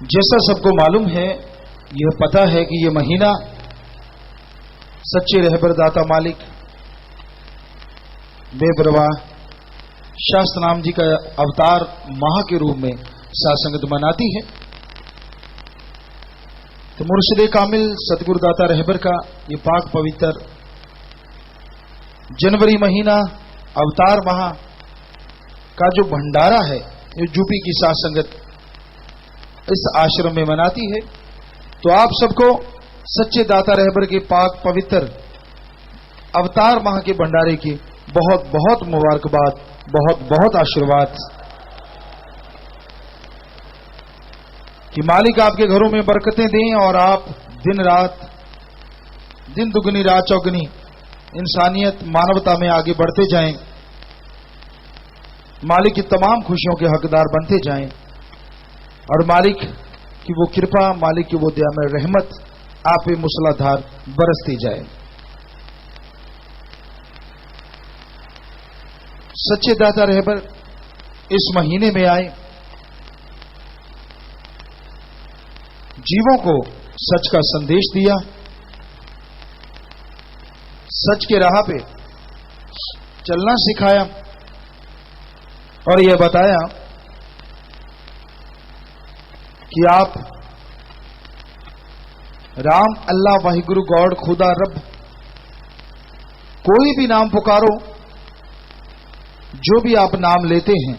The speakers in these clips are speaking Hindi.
जैसा सबको मालूम है, यह पता है कि यह महीना सच्चे रहबर दाता मालिक बेपरवाह शास्त्रनाम जी का अवतार माह के रूप में सासंगत मनाती है। तो मुर्शिद कामिल सतगुरु दाता रहबर का ये पाक पवित्र जनवरी महीना अवतार माह का जो भंडारा है, ये यूपी की सासंगत इस आश्रम में मनाती है। तो आप सबको सच्चे दाता रहबर के पाक पवित्र अवतार माह के भंडारे की बहुत बहुत मुबारकबाद, बहुत बहुत आशीर्वाद कि मालिक आपके घरों में बरकतें दें और आप दिन रात, दिन दुगनी रात चौगनी इंसानियत मानवता में आगे बढ़ते जाएं, मालिक की तमाम खुशियों के हकदार बनते जाएं और मालिक की वो कृपा, मालिक की वो दया में रहमत आप पे मूसलाधार बरसती जाए। सच्चे दाता रहबर इस महीने में आए, जीवों को सच का संदेश दिया, सच के राह पे चलना सिखाया और यह बताया कि आप राम, अल्लाह, वाहिगुरु, गॉड, खुदा, रब, कोई भी नाम पुकारो, जो भी आप नाम लेते हैं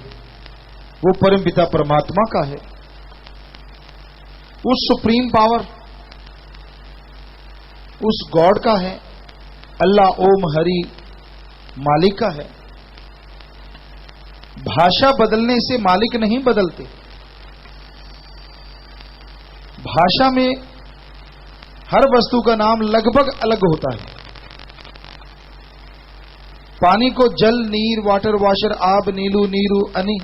वो परम पिता परमात्मा का है। उस सुप्रीम पावर, उस गॉड का है। अल्लाह, ओम, हरि, मालिक का है। भाषा बदलने से मालिक नहीं बदलते। भाषा में हर वस्तु का नाम लगभग अलग होता है। पानी को जल, नीर, वाटर, वाशर, आब, नीलू, नीरू, अनि,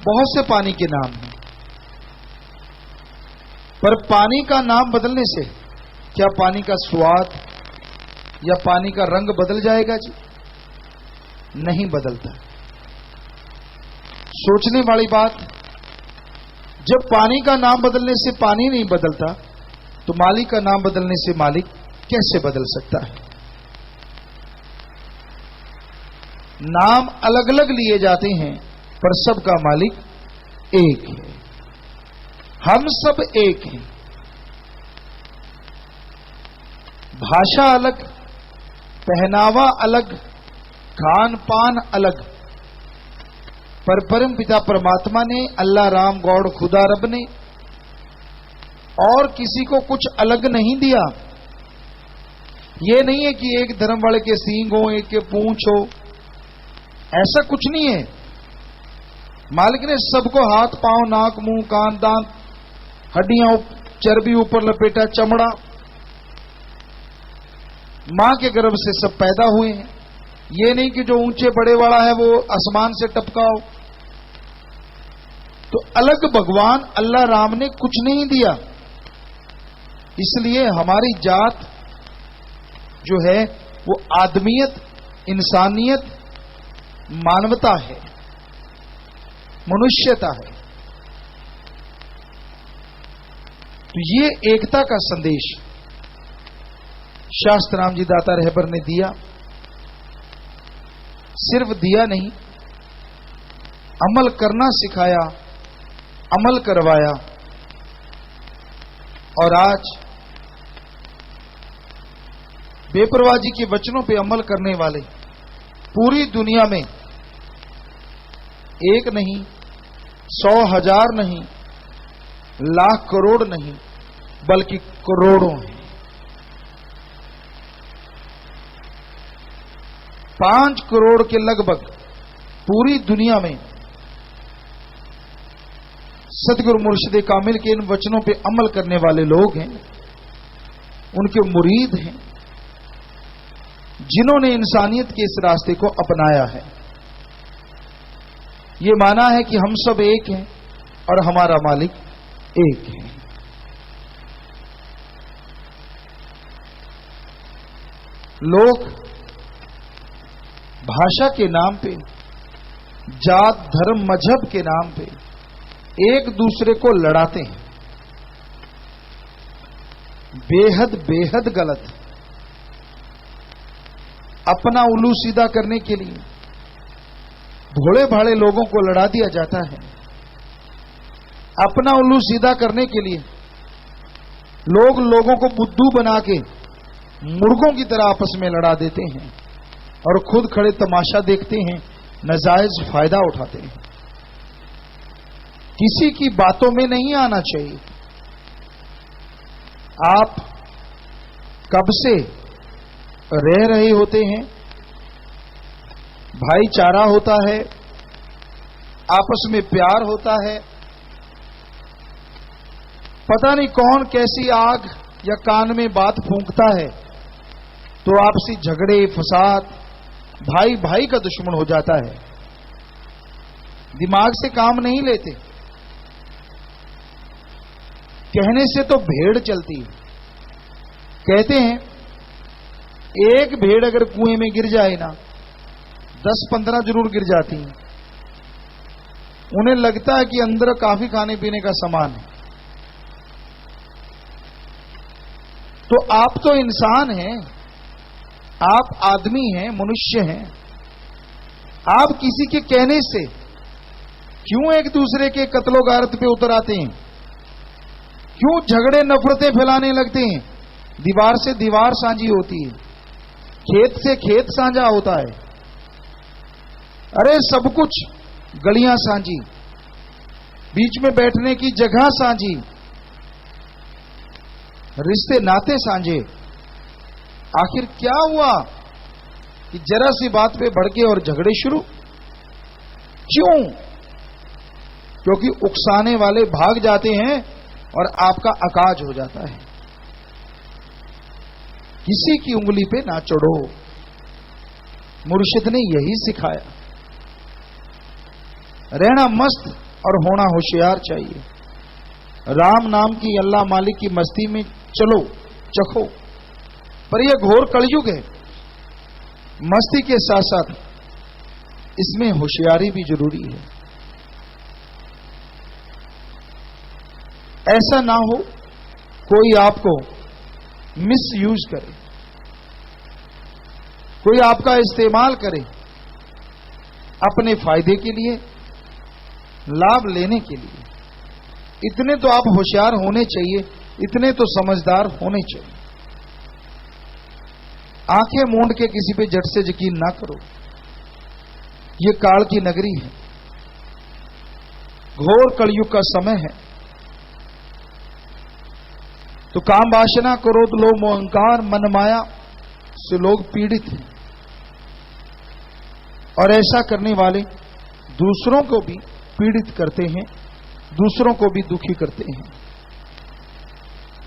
बहुत से पानी के नाम हैं। पर पानी का नाम बदलने से क्या पानी का स्वाद या पानी का रंग बदल जाएगा जी? नहीं बदलता। सोचने वाली बात, जब पानी का नाम बदलने से पानी नहीं बदलता तो मालिक का नाम बदलने से मालिक कैसे बदल सकता है? नाम अलग अलग लिए जाते हैं पर सबका मालिक एक है। हम सब एक हैं। भाषा अलग, पहनावा अलग, खान पान अलग, पर परम पिता परमात्मा ने, अल्लाह, राम, गॉड, खुदा, रब ने और किसी को कुछ अलग नहीं दिया। यह नहीं है कि एक धर्म वाले के सींग हो, एक के पूंछ हो, ऐसा कुछ नहीं है। मालिक ने सबको हाथ, पांव, नाक, मुंह, कान, दांत, हड्डियां, चर्बी ऊपर लपेटा, चमड़ा, मां के गर्भ से सब पैदा हुए हैं। ये नहीं कि जो ऊंचे बड़े वाला है वो आसमान से टपका हो। तो अलग भगवान अल्लाह राम ने कुछ नहीं दिया। इसलिए हमारी जात जो है वो आदमियत, इंसानियत, मानवता है, मनुष्यता है। तो ये एकता का संदेश शास्त्रनाम जी दाता रहबर ने दिया। सिर्फ दिया नहीं, अमल करना सिखाया, अमल करवाया। और आज बेपरवाह जी के वचनों पे अमल करने वाले पूरी दुनिया में एक नहीं, 100,000 नहीं, लाख करोड़ नहीं, बल्कि करोड़ों हैं। 5 करोड़ के लगभग पूरी दुनिया में सतगुरु मुर्शिद कामिल के इन वचनों पे अमल करने वाले लोग हैं, उनके मुरीद हैं, जिन्होंने इंसानियत के इस रास्ते को अपनाया है। ये माना है कि हम सब एक हैं और हमारा मालिक एक है। लोग भाषा के नाम पे, जात, धर्म, मजहब के नाम पे एक दूसरे को लड़ाते हैं। बेहद बेहद गलत। अपना उल्लू सीधा करने के लिए भोले भाले लोगों को लड़ा दिया जाता है। अपना उल्लू सीधा करने के लिए लोग लोगों को बुद्धू बना के मुर्गों की तरह आपस में लड़ा देते हैं और खुद खड़े तमाशा देखते हैं, नाजायज फायदा उठाते हैं। किसी की बातों में नहीं आना चाहिए। आप कब से रह रहे होते हैं, भाईचारा होता है, आपस में प्यार होता है, पता नहीं कौन कैसी आग या कान में बात फूंकता है तो आपसी झगड़े फसाद, भाई भाई का दुश्मन हो जाता है। दिमाग से काम नहीं लेते। कहने से तो भेड़ चलती है। कहते हैं एक भेड़ अगर कुएं में गिर जाए ना 10-15 जरूर गिर जाती हैं। उन्हें लगता है कि अंदर काफी खाने पीने का सामान है। तो आप तो इंसान हैं, आप आदमी हैं, मनुष्य हैं। आप किसी के कहने से क्यों एक दूसरे के कत्लो गारत पे उतर आते हैं? क्यों झगड़े नफरतें फैलाने लगते हैं? दीवार से दीवार साझी होती है, खेत से खेत साझा होता है। अरे सब कुछ, गलियां साझी, बीच में बैठने की जगह साझी, रिश्ते नाते साझे। आखिर क्या हुआ कि जरा सी बात पे भड़के और झगड़े शुरू? क्यों? क्योंकि उकसाने वाले भाग जाते हैं और आपका अकाज हो जाता है। किसी की उंगली पे ना चढ़ो, मुर्शिद ने यही सिखाया। रहना मस्त और होना होशियार चाहिए। राम नाम की, अल्लाह मालिक की मस्ती में चलो, चखो। पर यह घोर कलयुग है। मस्ती के साथ साथ इसमें होशियारी भी जरूरी है। ऐसा ना हो कोई आपको मिस यूज करे, कोई आपका इस्तेमाल करे अपने फायदे के लिए, लाभ लेने के लिए। इतने तो आप होशियार होने चाहिए, इतने तो समझदार होने चाहिए। आंखें मूंद के किसी पे झट से यकीन ना करो। ये काल की नगरी है, घोर कलयुग का समय है। तो काम वासना, क्रोध, लोभ, मोह, अहंकार, मन माया से लोग पीड़ित हैं और ऐसा करने वाले दूसरों को भी पीड़ित करते हैं, दूसरों को भी दुखी करते हैं।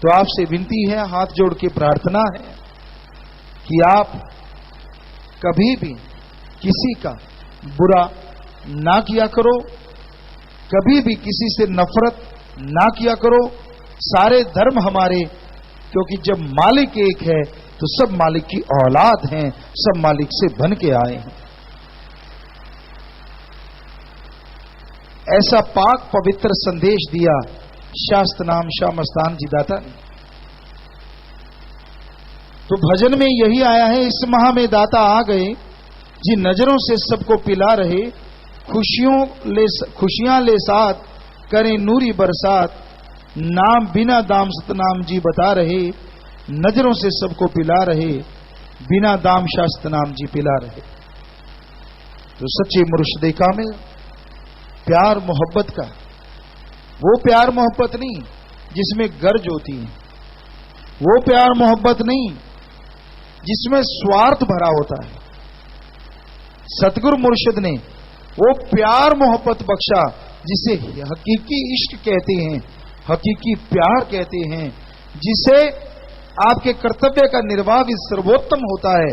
तो आपसे विनती है, हाथ जोड़ के प्रार्थना है कि आप कभी भी किसी का बुरा ना किया करो, कभी भी किसी से नफरत ना किया करो। सारे धर्म हमारे, क्योंकि जब मालिक एक है तो सब मालिक की औलाद हैं, सब मालिक से बन के आए हैं। ऐसा पाक पवित्र संदेश दिया शास्त्र नाम शाह मस्तान जी दाता ने। तो भजन में यही आया है, इस माह में दाता आ गए जी, नजरों से सबको पिला रहे, खुशियां ले साथ करें नूरी बरसात, नाम बिना दाम सतनाम जी बता रहे, नजरों से सबको पिला रहे, बिना दाम शास्त्रनाम जी पिला रहे। तो सच्चे मुर्शिद कामिल प्यार मोहब्बत का, वो प्यार मोहब्बत नहीं जिसमें गर्ज होती है, वो प्यार मोहब्बत नहीं जिसमें स्वार्थ भरा होता है। सतगुरु मुर्शिद ने वो प्यार मोहब्बत बख्शा जिसे हकीकी इश्क कहते हैं, हकीकी प्यार कहते हैं, जिसे आपके कर्तव्य का निर्वाह भी सर्वोत्तम होता है।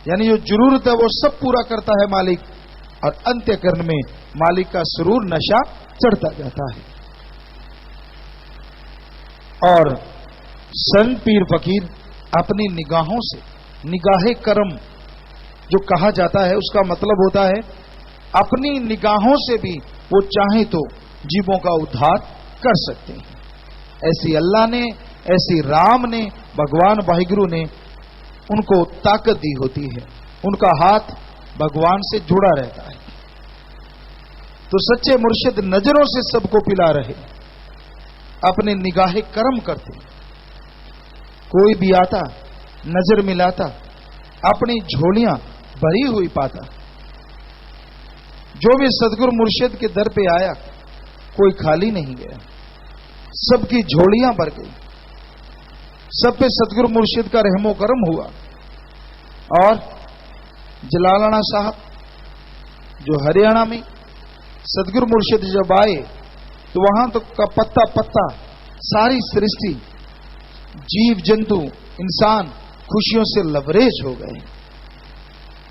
यानी जो जरूरत है वो सब पूरा करता है मालिक, और अंत्यकरण में मालिक का सुरूर नशा चढ़ता जाता है। और संत पीर फकीर अपनी निगाहों से, निगाहे करम जो कहा जाता है उसका मतलब होता है अपनी निगाहों से भी वो चाहे तो जीवों का उद्धार कर सकते हैं। ऐसी अल्लाह ने ऐसी राम ने, भगवान वाहिगुरु ने उनको ताकत दी होती है। उनका हाथ भगवान से जुड़ा रहता है। तो सच्चे मुर्शिद नजरों से सबको पिला रहे, अपने निगाहे कर्म करते। कोई भी आता, नजर मिलाता, अपनी झोलियां भरी हुई पाता। जो भी सदगुरु मुर्शिद के दर पे आया, कोई खाली नहीं गया, सबकी झोलियां भर गई। सब पे सदगुरु मुर्शिद का रहमो करम हुआ। और जलालाना साहब जो हरियाणा में, सदगुरु मुर्शिद जब आए तो वहां तो का पत्ता पत्ता, सारी सृष्टि, जीव जंतु, इंसान खुशियों से लबरेज हो गए।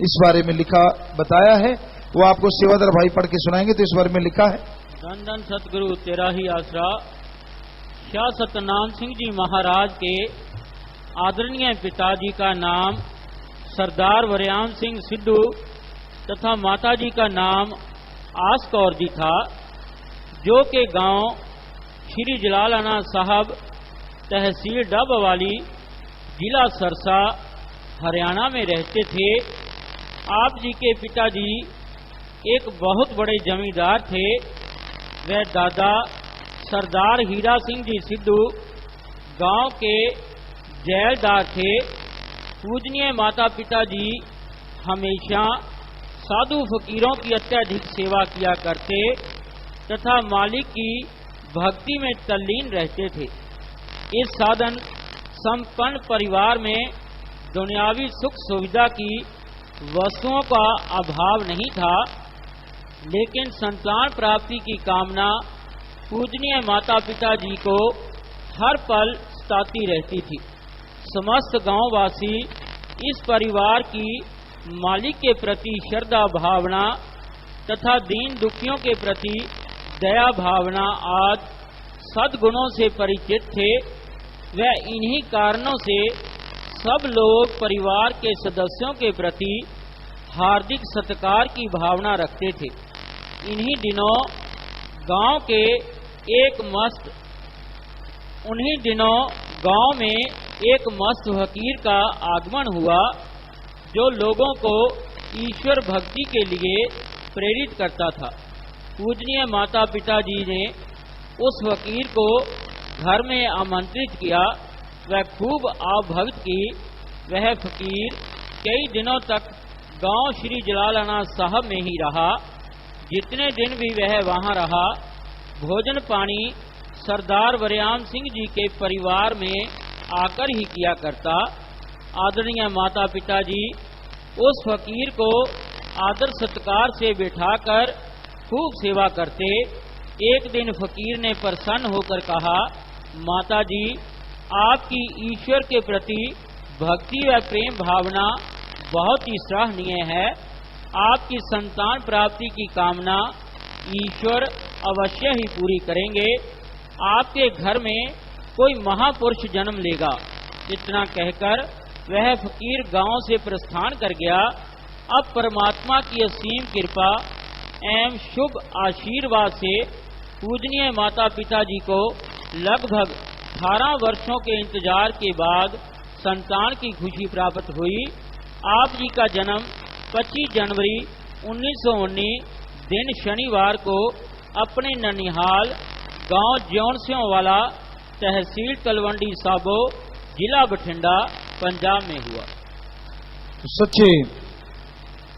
इस बारे में लिखा बताया है, वो आपको सेवादार भाई पढ़ के सुनाएंगे। तो इस बारे में लिखा है, धन धन सतगुरु तेरा ही आसरा। शाह सतनाम सिंह जी महाराज के आदरणीय पिताजी का नाम सरदार वरयाम सिंह सिद्धू तथा माताजी का नाम आस कौर जी था, जो के गांव श्री जलालाना साहब, तहसील डबवाली, जिला सरसा, हरियाणा में रहते थे। आप जी के पिताजी एक बहुत बड़े जमींदार थे। वह दादा सरदार हीरा सिंह जी सिद्धू गांव के जैलदार थे। पूजनीय माता पिताजी हमेशा साधु फकीरों की अत्यधिक सेवा किया करते तथा मालिक की भक्ति में तल्लीन रहते थे। इस साधन संपन्न परिवार में दुनियावी सुख सुविधा की वस्तुओं का अभाव नहीं था, लेकिन संतान प्राप्ति की कामना पूजनीय माता पिताजी को हर पल सताती रहती थी। समस्त गांववासी इस परिवार की मालिक के प्रति श्रद्धा भावना तथा दीन दुखियों के प्रति दया भावना आदि सद्गुणों से परिचित थे। वह इन्हीं कारणों से सब लोग परिवार के सदस्यों के प्रति हार्दिक सत्कार की भावना रखते थे। इन्हीं दिनों गांव में एक मस्त फकीर का आगमन हुआ, जो लोगों को ईश्वर भक्ति के लिए प्रेरित करता था। पूजनीय माता पिताजी ने उस फकीर को घर में आमंत्रित किया। वह खूब आवभगत की। वह फकीर कई दिनों तक गांव श्री जलालाना साहब में ही रहा। जितने दिन भी वह वहां रहा, भोजन पानी सरदार वरयाम सिंह जी के परिवार में आकर ही किया करता। आदरणीय माता पिताजी उस फकीर को आदर सत्कार से बिठाकर खूब सेवा करते। एक दिन फकीर ने प्रसन्न होकर कहा, माताजी, आपकी ईश्वर के प्रति भक्ति व प्रेम भावना बहुत ही सराहनीय है। आपकी संतान प्राप्ति की कामना ईश्वर अवश्य ही पूरी करेंगे। आपके घर में कोई महापुरुष जन्म लेगा। इतना कहकर वह फकीर गांव से प्रस्थान कर गया। अब परमात्मा की असीम कृपा एवं शुभ आशीर्वाद से पूजनीय माता पिताजी को लगभग 18 वर्षों के इंतजार के बाद संतान की खुशी प्राप्त हुई। आप जी का जन्म 25 जनवरी 1919 दिन शनिवार को अपने ननिहाल गांव ज्योनसियों वाला, तहसील तलवंडी साबो, जिला बठिंडा, पंजाब में हुआ। तो सच्चे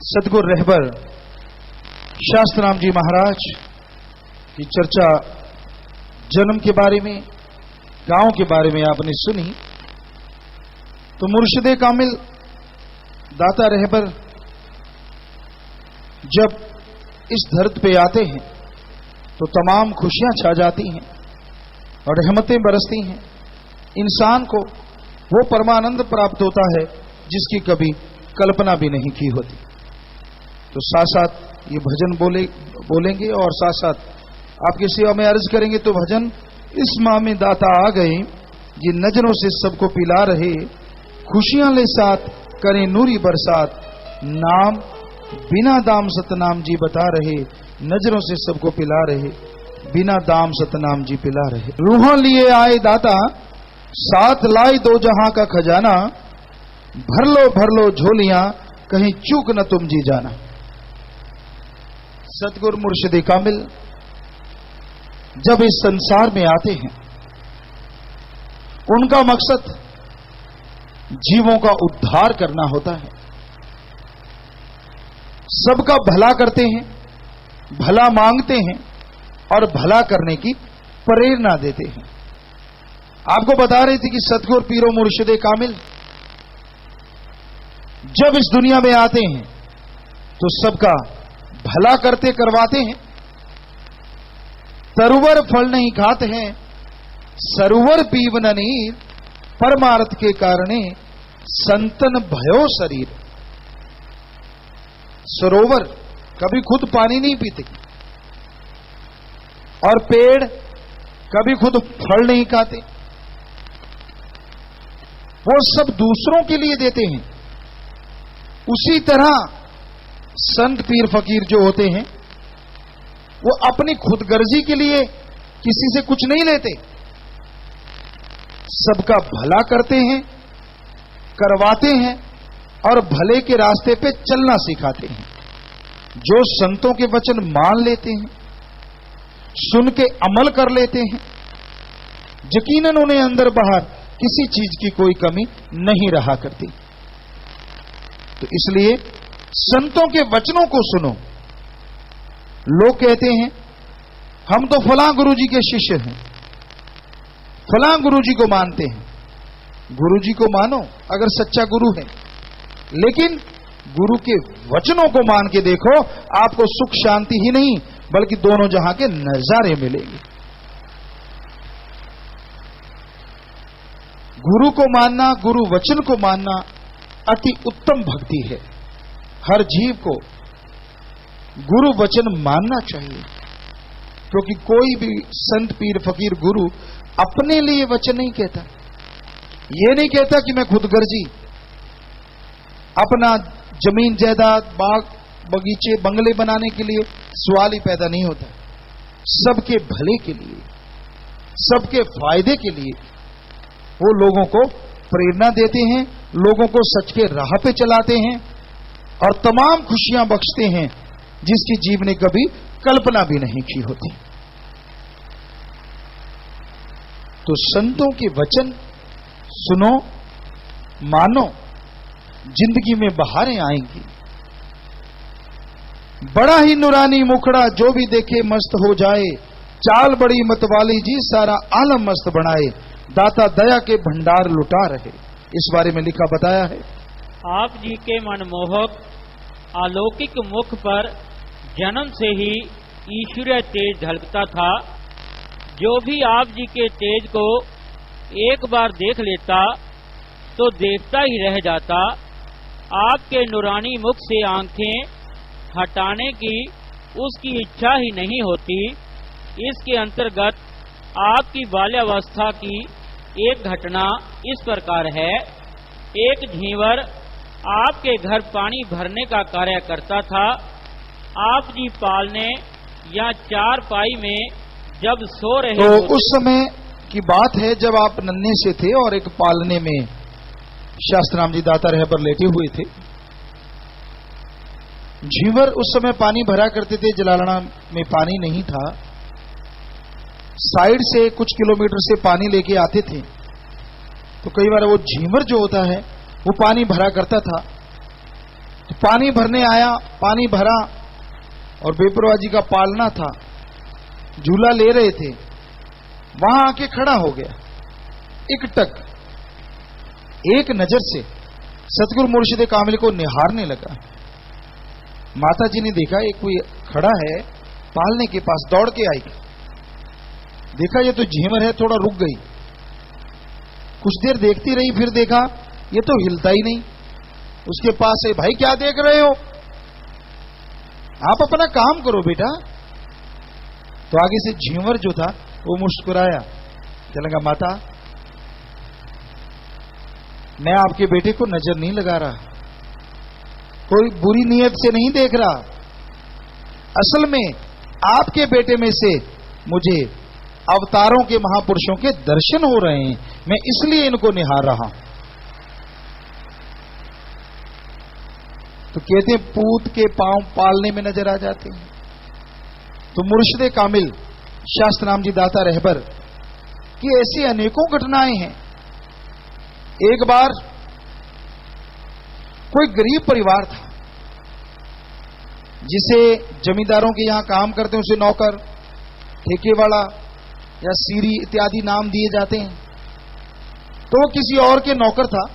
सतगुरु रहबर शास्त्राम जी महाराज की चर्चा जन्म के बारे में, गांव के बारे में आपने सुनी। तो मुर्शिदे कामिल दाता रहबर जब इस धरती पे आते हैं तो तमाम खुशियां छा जाती हैं और रहमतें बरसती हैं। इंसान को वो परमानंद प्राप्त होता है जिसकी कभी कल्पना भी नहीं की होती। तो साथ साथ ये भजन बोलेंगे और साथ साथ आपकी सेवा में अर्ज करेंगे। तो भजन इस माह में दाता आ गए, ये नजरों से सबको पिला रहे, खुशियां ले साथ करें नूरी बरसात, नाम बिना दाम सतनाम जी बता रहे, नजरों से सबको पिला रहे, बिना दाम सतनाम जी पिला रहे। रूहों लिए आए दाता साथ लाई दो जहां का खजाना, भर लो झोलियां, कहीं चूक न तुम जी जाना। सतगुरु मुर्शिद कामिल जब इस संसार में आते हैं, उनका मकसद जीवों का उद्धार करना होता है। सबका भला करते हैं, भला मांगते हैं और भला करने की प्रेरणा देते हैं। आपको बता रही थी कि सतगुरु पीरो मुर्शिद कामिल जब इस दुनिया में आते हैं तो सबका भला करते करवाते हैं। तरुवर फल नहीं खाते हैं, सरोवर पीवन नीर, परमार्थ के कारणे संतन भयो शरीर। सरोवर कभी खुद पानी नहीं पीते और पेड़ कभी खुद फल नहीं खाते, वो सब दूसरों के लिए देते हैं। उसी तरह संत पीर फकीर जो होते हैं वो अपनी खुदगर्जी के लिए किसी से कुछ नहीं लेते, सबका भला करते हैं, करवाते हैं और भले के रास्ते पे चलना सिखाते हैं। जो संतों के वचन मान लेते हैं, सुन के अमल कर लेते हैं, यकीनन उन्हें अंदर बाहर किसी चीज की कोई कमी नहीं रहा करती। तो इसलिए संतों के वचनों को सुनो। लोग कहते हैं हम तो फलां गुरुजी के शिष्य हैं, फलां गुरुजी को मानते हैं। गुरुजी को मानो अगर सच्चा गुरु है, लेकिन गुरु के वचनों को मान के देखो, आपको सुख शांति ही नहीं बल्कि दोनों जहां के नजारे मिलेंगे। गुरु को मानना, गुरु वचन को मानना अति उत्तम भक्ति है। हर जीव को गुरु वचन मानना चाहिए, क्योंकि कोई भी संत पीर फकीर गुरु अपने लिए वचन नहीं कहता। ये नहीं कहता कि मैं खुदगर्जी अपना जमीन जायदाद बाग बगीचे बंगले बनाने के लिए, सवाल ही पैदा नहीं होता। सबके भले के लिए, सबके फायदे के लिए वो लोगों को प्रेरणा देते हैं, लोगों को सच के राह पे चलाते हैं और तमाम खुशियां बख्शते हैं जिसकी जीव ने कभी कल्पना भी नहीं की होती। तो संतों के वचन सुनो, मानो, जिंदगी में बहारें आएंगी। बड़ा ही नुरानी मुखड़ा जो भी देखे मस्त हो जाए, चाल बड़ी मतवाली जी सारा आलम मस्त बनाए, दाता दया के भंडार लुटा रहे। इस बारे में लिखा बताया है। आप जी के मनमोहक अलौकिक मुख पर जन्म से ही ईश्वरीय तेज झलकता था। जो भी आप जी के तेज को एक बार देख लेता तो देखता ही रह जाता। आपके नूरानी मुख से आंखें हटाने की उसकी इच्छा ही नहीं होती। इसके अंतर्गत आपकी बाल्यावस्था की एक घटना इस प्रकार है। एक झींवर आपके घर पानी भरने का कार्य करता था। आप जी पालने या चारपाई में जब सो रहे तो उस समय की बात है जब आप नन्हे से थे और एक पालने में शास्त्राम जी दाता रह पर लेटे हुए थे। झींवर उस समय पानी भरा करते थे, जलालड़ा में पानी नहीं था। साइड से कुछ किलोमीटर से पानी लेके आते थे, तो कई बार वो झींवर जो होता है वो पानी भरा करता था। तो पानी भरने आया, पानी भरा और बेपरवाजी का पालना था, झूला ले रहे थे, वहां आके खड़ा हो गया एकटक। एक नजर से सतगुरु मुर्शिद कामिल को निहारने लगा। माता जी ने देखा एक कोई खड़ा है पालने के पास, दौड़ के आई, देखा ये तो झींवर है, थोड़ा रुक गई। कुछ देर देखती रही, फिर देखा ये तो हिलता ही नहीं। उसके पास है, भाई क्या देख रहे हो, आप अपना काम करो बेटा। तो आगे से झींवर जो था वो मुस्कुराया, कहने लगा माता मैं आपके बेटे को नजर नहीं लगा रहा, कोई बुरी नीयत से नहीं देख रहा। असल में आपके बेटे में से मुझे अवतारों के महापुरुषों के दर्शन हो रहे हैं, मैं इसलिए इनको निहार रहा हूं। तो कहते हैं पूत के पांव पालने में नजर आ जाते हैं। तो मुर्शिद कामिल शास्त्रनाम जी दाता रहबर की ऐसी अनेकों घटनाएं हैं। एक बार कोई गरीब परिवार था जिसे जमींदारों के यहां काम करते हैं उसे नौकर, ठेकेवाला या सीरी इत्यादि नाम दिए जाते हैं। तो वो किसी और के नौकर था।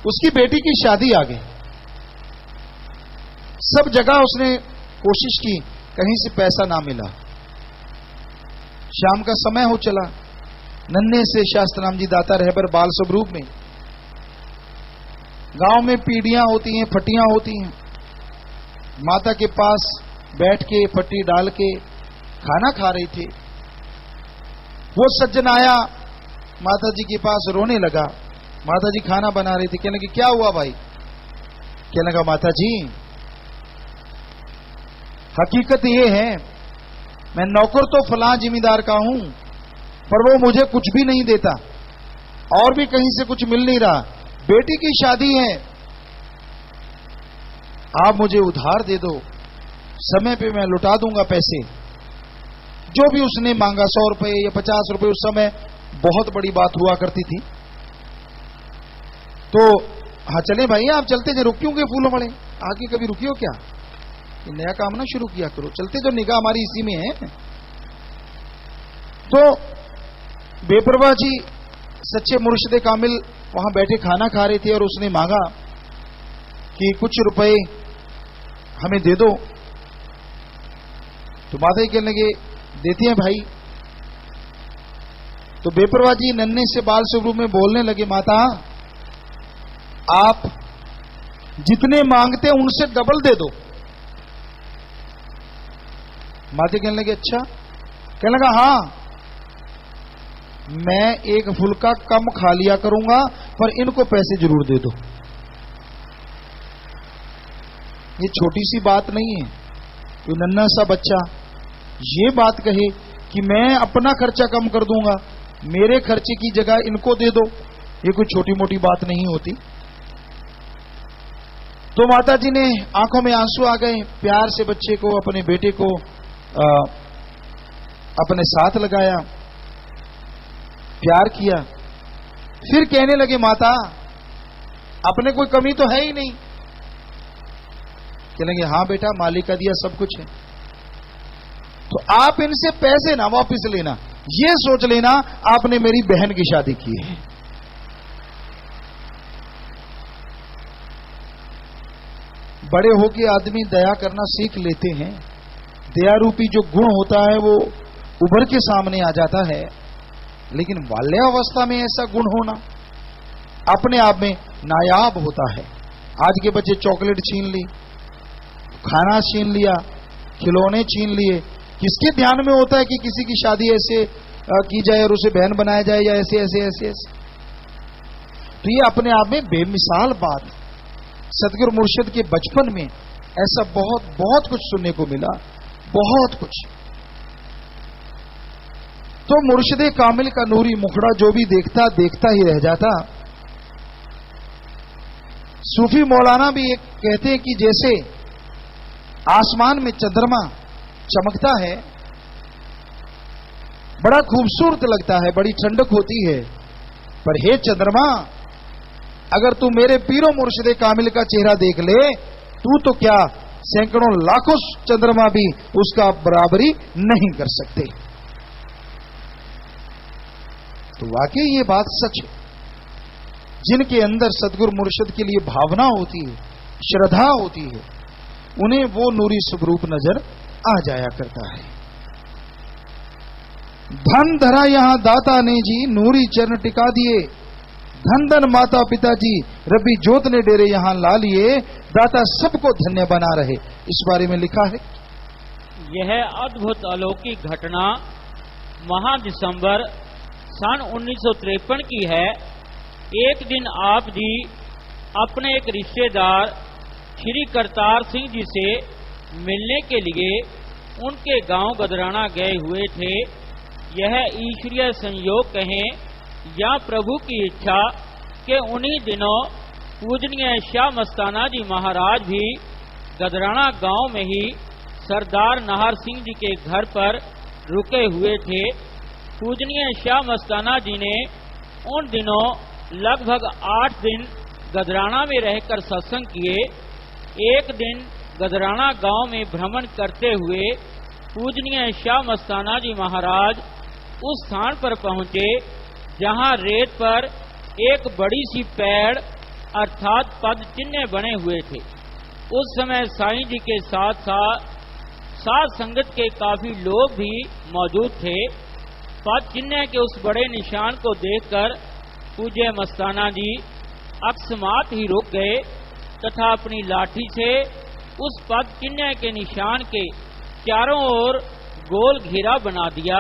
उसकी बेटी की शादी आ गई। सब जगह उसने कोशिश की, कहीं से पैसा ना मिला। शाम का समय हो चला। नन्हे से शास्त्रनाम जी दाता रहबर बाल स्वरूप में गांव में पीढ़ियां होती हैं, फटियां होती हैं। माता के पास बैठ के फट्टी डाल के खाना खा रही थी। वो सज्जन आया माता जी के पास, रोने लगा। माता जी खाना बना रही थी। कहने लगी क्या हुआ भाई? कहने लगा माता जी हकीकत ये है, मैं नौकर तो फलां जिम्मेदार का हूं, पर वो मुझे कुछ भी नहीं देता और भी कहीं से कुछ मिल नहीं रहा। बेटी की शादी है, आप मुझे उधार दे दो, समय पे मैं लुटा दूंगा पैसे। जो भी उसने मांगा, 100 रुपए या 50 रुपए, उस समय बहुत बड़ी बात हुआ करती थी। तो हाँ चले भाई, आप चलते जो रुकियों के फूलों वाले, आगे कभी रुकियो क्या? ये नया काम ना शुरू किया करो, चलते जो निगाह हमारी इसी में है। तो बेपरवाह जी सच्चे मुर्शिद कामिल वहां बैठे खाना खा रहे थे और उसने मांगा कि कुछ रुपए हमें दे दो। तो माता ही कहने लगे देती हैं भाई। तो बेपरवाह जी नन्हे से बाल स्वरूप में बोलने लगे, माता आप जितने मांगते हैं उनसे डबल दे दो। माता कहने लगे अच्छा? कहने लगा हाँ, मैं एक फुल्का कम खा लिया करूंगा, पर इनको पैसे जरूर दे दो। ये छोटी सी बात नहीं है। तो नन्हा सा बच्चा ये बात कहे कि मैं अपना खर्चा कम कर दूंगा, मेरे खर्चे की जगह इनको दे दो, ये कोई छोटी मोटी बात नहीं होती। तो माता जी ने आंखों में आंसू आ गए, प्यार से बच्चे को, अपने बेटे को अपने साथ लगाया, प्यार किया। फिर कहने लगे माता अपने कोई कमी तो है ही नहीं। कहने लगे हाँ बेटा, मालिक का दिया सब कुछ है। तो आप इनसे पैसे ना वापस लेना, ये सोच लेना आपने मेरी बहन की शादी की है। बड़े होके आदमी दया करना सीख लेते हैं। दया रूपी जो गुण होता है वो उभर के सामने आ जाता है, लेकिन बाल्यावस्था में ऐसा गुण होना अपने आप में नायाब होता है। आज के बच्चे चॉकलेट छीन ली, खाना छीन लिया, खिलौने छीन लिए। किसके ध्यान में होता है कि किसी की शादी ऐसे की जाए और उसे बहन बनाया जाए, या ऐसे ऐसे ऐसे ऐसे। तो ये अपने आप में बेमिसाल बात। सतगुरु मुर्शिद के बचपन में ऐसा बहुत बहुत कुछ सुनने को मिला, बहुत कुछ। तो मुर्शिद कामिल का नूरी मुखड़ा जो भी देखता देखता ही रह जाता। सूफी मौलाना भी एक कहते हैं कि जैसे आसमान में चंद्रमा चमकता है, बड़ा खूबसूरत लगता है, बड़ी ठंडक होती है, पर हे चंद्रमा, अगर तू मेरे पीरो मुर्शिद कामिल का चेहरा देख ले, तू तो क्या सैकड़ों लाखों चंद्रमा भी उसका बराबरी नहीं कर सकते। तो वाकई ये बात सच है। जिनके अंदर सदगुरु मुर्शिद के लिए भावना होती है, श्रद्धा होती है, उन्हें वो नूरी स्वरूप नजर आ जाया करता है। धन धरा यहां दाता ने जी, नूरी चरण टिका दिए। धन धन माता पिता जी, रबी जोत ने डेरे यहां ला लिए। दाता सबको धन्य बना रहे। इस बारे में लिखा है, यह अद्भुत अलौकिक घटना माह दिसंबर सन 1953 की है। एक दिन आप जी अपने एक रिश्तेदार श्री करतार सिंह जी से मिलने के लिए उनके गांव गदराना गए हुए थे। यह ईश्वरीय संयोग कहें या प्रभु की इच्छा कि उन्हीं दिनों पूजनीय शाह मस्ताना जी महाराज भी गदराना गांव में ही सरदार नाहर सिंह जी के घर पर रुके हुए थे। पूजनीय शाह मस्ताना जी ने उन दिनों लगभग 8 दिन गदराना में रहकर सत्संग किए। एक दिन गदराना गांव में भ्रमण करते हुए पूजनीय शाह मस्ताना जी महाराज उस स्थान पर पहुंचे जहां रेत पर एक बड़ी सी पेड़ अर्थात पद चिन्ह बने हुए थे। उस समय साईं जी के साथ साथ साध संगत के काफी लोग भी मौजूद थे। पद चिन्ह के उस बड़े निशान को देखकर पूज्य मस्ताना जी अकस्मात ही रुक गए तथा अपनी लाठी से उस पद चिन्ह के निशान के चारों ओर गोल घेरा बना दिया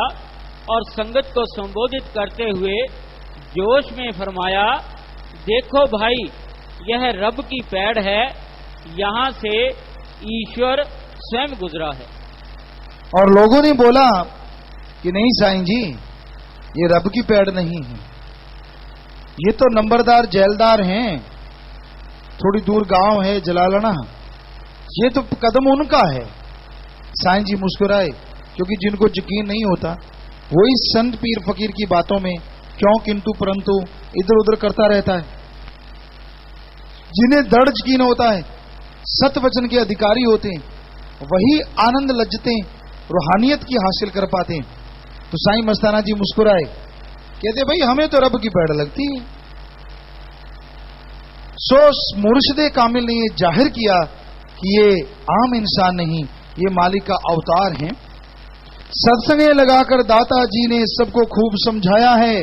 और संगत को संबोधित करते हुए जोश में फरमाया, देखो भाई, यह रब की पैड़ है, यहाँ से ईश्वर स्वयं गुजरा है। और लोगों ने बोला कि नहीं साईं जी, ये रब की पैड़ नहीं है, ये तो नंबरदार जेलदार हैं, थोड़ी दूर गांव है जलालना, ये तो कदम उनका है। साईं जी मुस्कुराए, क्योंकि जिनको यकीन नहीं होता वही संत पीर फकीर की बातों में क्यों किंतु परंतु इधर उधर करता रहता है। जिन्हें दृढ़ यकीन होता है, सत वचन के अधिकारी होते हैं, वही आनंद लज्जतें रूहानियत की हासिल कर पाते हैं। तो साईं मस्ताना जी मुस्कुराए, कहते भाई हमें तो रब की पैड़ लगती है। सो मुर्शिदे कामिल ने ये जाहिर किया कि ये आम इंसान नहीं, ये मालिक का अवतार है। सत्संगे लगाकर दाता जी ने सबको खूब समझाया है,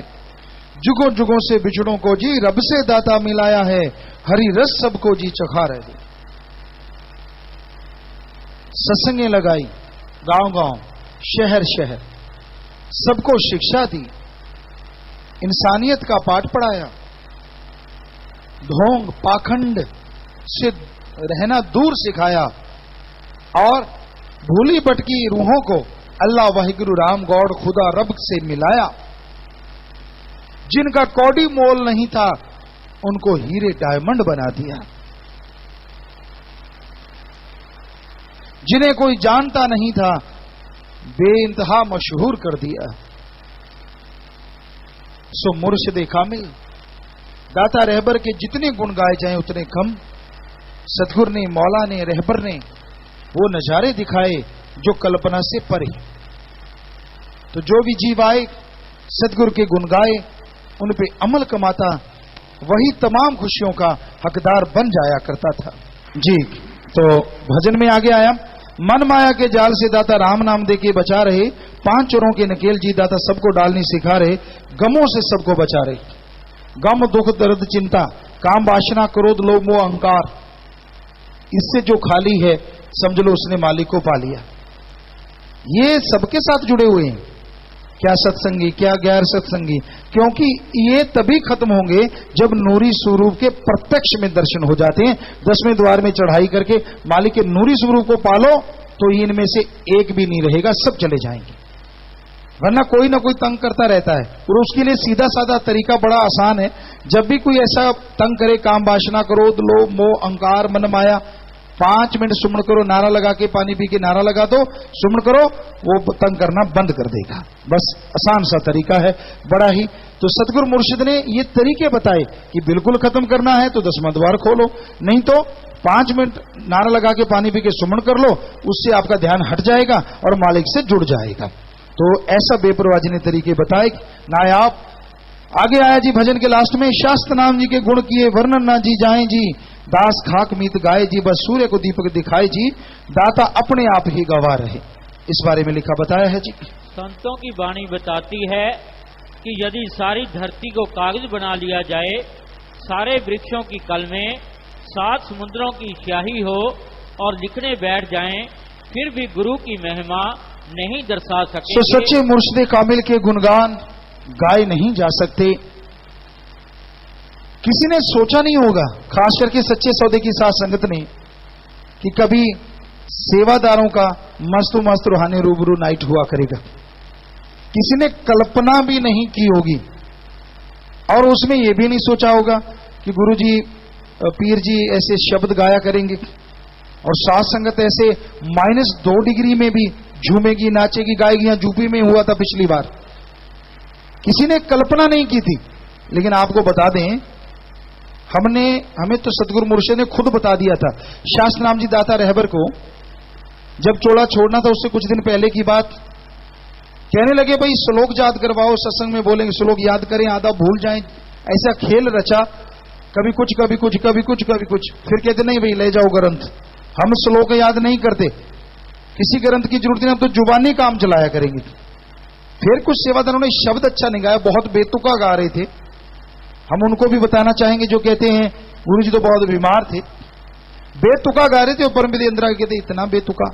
जुगों जुगों से बिछड़ों को जी रब से दाता मिलाया है, हरि रस सबको जी चखा रहे। सत्संगे लगाई, गांव गांव शहर शहर सबको शिक्षा दी, इंसानियत का पाठ पढ़ाया, ढोंग पाखंड से रहना दूर सिखाया और भूली भटकी रूहों को अल्लाह वाहिगुरु राम गौड़ खुदा रब से मिलाया। जिनका कौड़ी मोल नहीं था उनको हीरे डायमंड बना दिया, जिन्हें कोई जानता नहीं था बेइंतहा मशहूर कर दिया। सो मुर्शिदे कामिल दाता रहबर के जितने गुण गाए जाएं उतने कम। सतगुर ने, मौला ने, रहबर ने वो नजारे दिखाए जो कल्पना से परे। तो जो भी जीव आए सतगुरु के गुण गाए, उन पे अमल कमाता, वही तमाम खुशियों का हकदार बन जाया करता था। जी, तो भजन में आगे आया, मन माया के जाल से दाता राम नाम दे के बचा रहे, 5 चोरों के नकेल जी दाता सबको डालनी सिखा रहे, गमों से सबको बचा रहे। गम दुख दर्द चिंता काम वासना क्रोध लोभ मोह अहंकार, इससे जो खाली है समझ लो उसने मालिक को पा लिया। ये सबके साथ जुड़े हुए हैं, क्या सत्संगी क्या गैर सत्संगी, क्योंकि ये तभी खत्म होंगे जब नूरी स्वरूप के प्रत्यक्ष में दर्शन हो जाते हैं। 10वें द्वार में चढ़ाई करके मालिक के नूरी स्वरूप को पालो तो इनमें से एक भी नहीं रहेगा, सब चले जाएंगे। वरना कोई ना कोई तंग करता रहता है, और उसके लिए सीधा साधा तरीका बड़ा आसान है। जब भी कोई ऐसा तंग करे, काम वासना क्रोध लोभ मोह अहंकार मन माया, 5 मिनट सुमन करो, नारा लगा के पानी पी के नारा लगा दो, सुमन करो, वो तंग करना बंद कर देगा। बस आसान सा तरीका है बड़ा ही। तो सतगुरु मुर्शिद ने ये तरीके बताए कि बिल्कुल खत्म करना है तो 10वां द्वार खोलो, नहीं तो 5 मिनट नारा लगा के पानी पी के सुमन कर लो, उससे आपका ध्यान हट जाएगा और मालिक से जुड़ जाएगा। तो ऐसा बेपरवाह ने तरीके बताए। नायाब आगे आया जी भजन के लास्ट में, शास्त्र नाम जी के गुण किए वर्णन ना जी जाए जी, दास खाक मीत गाए जी, बस सूर्य को दीपक दिखाए जी, दाता अपने आप ही गवा रहे। इस बारे में लिखा बताया है जी। संतों की वाणी बताती है कि यदि सारी धरती को कागज बना लिया जाए, सारे वृक्षों की कलमें 7 समुद्रों की स्याही हो और लिखने बैठ जाएं, फिर भी गुरु की महिमा नहीं दर्शा सके। तो सच्चे मुर्शिदे कामिल के गुणगान गाए नहीं जा सकते। किसी ने सोचा नहीं होगा, खास करके सच्चे सौदे की साथ संगत ने, कि कभी सेवादारों का मस्त मस्त रूहानी रूबरू नाइट हुआ करेगा। किसी ने कल्पना भी नहीं की होगी और उसमें यह भी नहीं सोचा होगा कि गुरुजी पीर जी ऐसे शब्द गाया करेंगे और साथ संगत ऐसे -2 डिग्री में भी झूमेगी, नाचेगी, गाएगी। यहां यूपी में हुआ था पिछली बार, किसी ने कल्पना नहीं की थी। लेकिन आपको बता दें, हमें तो सतगुरु मुर्शिद ने खुद बता दिया था। शास्त्र नाम जी दाता रहबर को जब चोला छोड़ना था उससे कुछ दिन पहले की बात, कहने लगे भाई श्लोक याद करवाओ, सत्संग में बोलेंगे श्लोक याद करें, आधा भूल जाएं। ऐसा खेल रचा, कभी कुछ कभी कुछ कभी कुछ कभी कुछ। फिर कहते नहीं भाई ले जाओ ग्रंथ, हम श्लोक याद नहीं करते, किसी ग्रंथ की जरूरत नहीं, हम तो जुबानी काम चलाया करेंगे। फिर कुछ सेवादारों ने शब्द अच्छा नहीं गाया, बहुत बेतुका गा रहे थे। हम उनको भी बताना चाहेंगे जो कहते हैं गुरु जी तो बहुत बीमार थे, बेतुका गा रहे थे। और परम विदेंद्रा कहते इतना बेतुका,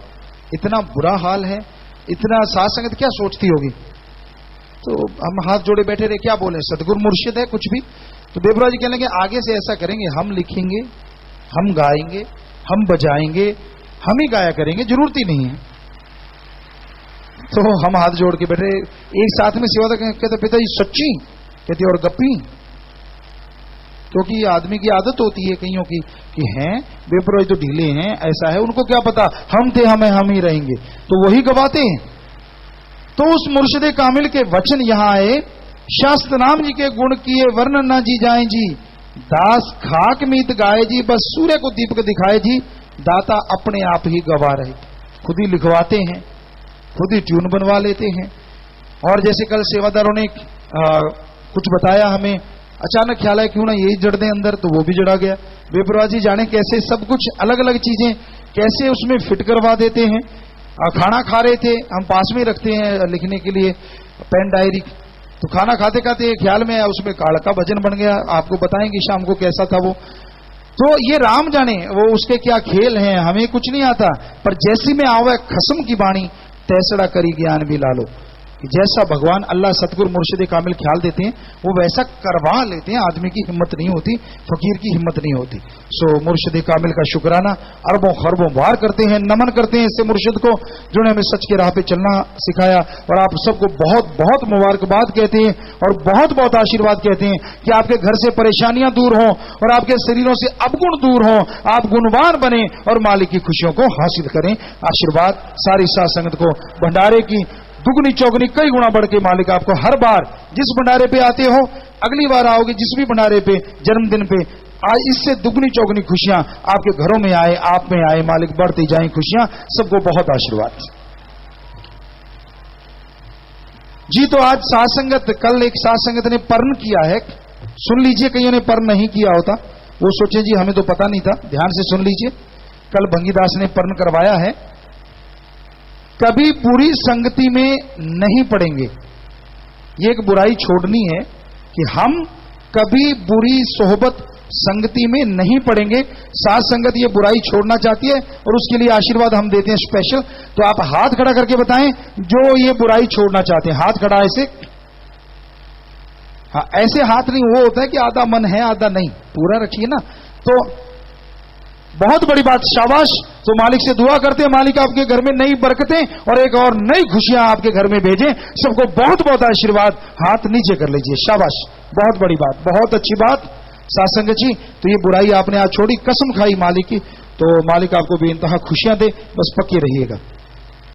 इतना बुरा हाल है, इतना साथ संगत क्या सोचती होगी। तो हम हाथ जोड़े बैठे रहे, क्या बोले, सतगुरु मुर्शिद है कुछ भी। तो बेबरा जी कहने लगे आगे से ऐसा करेंगे, हम लिखेंगे, हम गाएंगे, हम बजाएंगे, हम ही गाया करेंगे, जरूरत ही नहीं है। तो हम हाथ जोड़ के बैठे, एक साथ में सेवा कहते पिताजी सच्ची, कहते और गप्पी, क्योंकि आदमी की आदत होती है कईयों की कि हैं बेपरवाही तो ढीले हैं, ऐसा है, उनको क्या पता हम थे, हम ही रहेंगे, तो वही गवाते हैं। तो उस मुर्शिदे कामिल के वचन यहां आए, शास्त्र नाम जी के गुण किए वर्णन ना जी जाए जी, दास खाक मीत गाए जी, बस सूर्य को दीपक दिखाए जी, दाता अपने आप ही गवा रहे। खुद ही लिखवाते हैं, खुद ही ट्यून बनवा लेते हैं। और जैसे कल सेवादारों ने कुछ बताया हमें, अचानक ख्याल है क्यों ना यही जड़ दें अंदर, तो वो भी जड़ा गया। बेपरवाह जी जाने कैसे सब कुछ अलग अलग चीजें कैसे उसमें फिट करवा देते हैं। खाना खा रहे थे, हम पास में रखते हैं लिखने के लिए पेन डायरी, तो खाना खाते खाते ख्याल में आया उसमें काल का भजन बन गया। आपको बताएंगे शाम को कैसा था वो। तो ये राम जाने वो उसके क्या खेल हैं, हमें कुछ नहीं आता। पर जैसी में आवे खसम की बाणी, तैसड़ा करी ज्ञान भी लालो। जैसा भगवान अल्लाह सतगुरु मुर्शिद कामिल ख्याल देते हैं वो वैसा करवा लेते हैं। आदमी की हिम्मत नहीं होती, फकीर की हिम्मत नहीं होती। सो मुर्शिद कामिल का शुक्राना अरबों खरबों बार करते हैं, नमन करते हैं इससे मुर्शिद को जिन्होंने हमें सच के राह पे चलना सिखाया। और आप सबको बहुत बहुत मुबारकबाद कहते हैं और बहुत बहुत आशीर्वाद कहते हैं कि आपके घर से परेशानियां दूर हों और आपके शरीरों से अवगुण दूर हों, आप गुणवान बने और मालिक की खुशियों को हासिल करें। आशीर्वाद सारी साथ संगत को भंडारे की दुगनी चौगनी कई गुना बढ़ के मालिक आपको हर बार जिस भंडारे पे आते हो, अगली बार आओगे जिस भी भंडारे पे, जन्मदिन पे, आज इससे दुगनी चौगनी खुशियां आपके घरों में आए, आप में आए। मालिक बढ़ती जाएं खुशियां। सबको बहुत आशीर्वाद जी। तो आज साथ संगत, कल एक साथ संगत ने पर्ण किया है, सुन लीजिए। कईयों ने पर्ण नहीं किया होता, वो सोचे जी हमें तो पता नहीं था, ध्यान से सुन लीजिए। कल भंगीदास ने पर्ण करवाया है, कभी बुरी संगति में नहीं पड़ेंगे। ये एक बुराई छोड़नी है कि हम कभी बुरी सोहबत संगति में नहीं पड़ेंगे। साथ संगत ये बुराई छोड़ना चाहती है और उसके लिए आशीर्वाद हम देते हैं स्पेशल। तो आप हाथ खड़ा करके बताएं जो ये बुराई छोड़ना चाहते हैं। हाथ खड़ा ऐसे, हाँ ऐसे हाथ नहीं, वो होता है कि आधा मन है आधा नहीं, पूरा रखिए ना। तो बहुत बड़ी बात, शाबाश। तो मालिक से दुआ करते हैं मालिक आपके घर में नई बरकतें और एक और नई खुशियां आपके घर में भेजें। सबको बहुत बहुत आशीर्वाद। हाथ नीचे कर लीजिए, शाबाश, बहुत बड़ी बात, बहुत अच्छी बात सासंग जी। तो ये बुराई आपने आज छोड़ी, कसम खाई मालिक की, तो मालिक आपको बेइंतहा खुशियां दे, बस पक्के रहिएगा।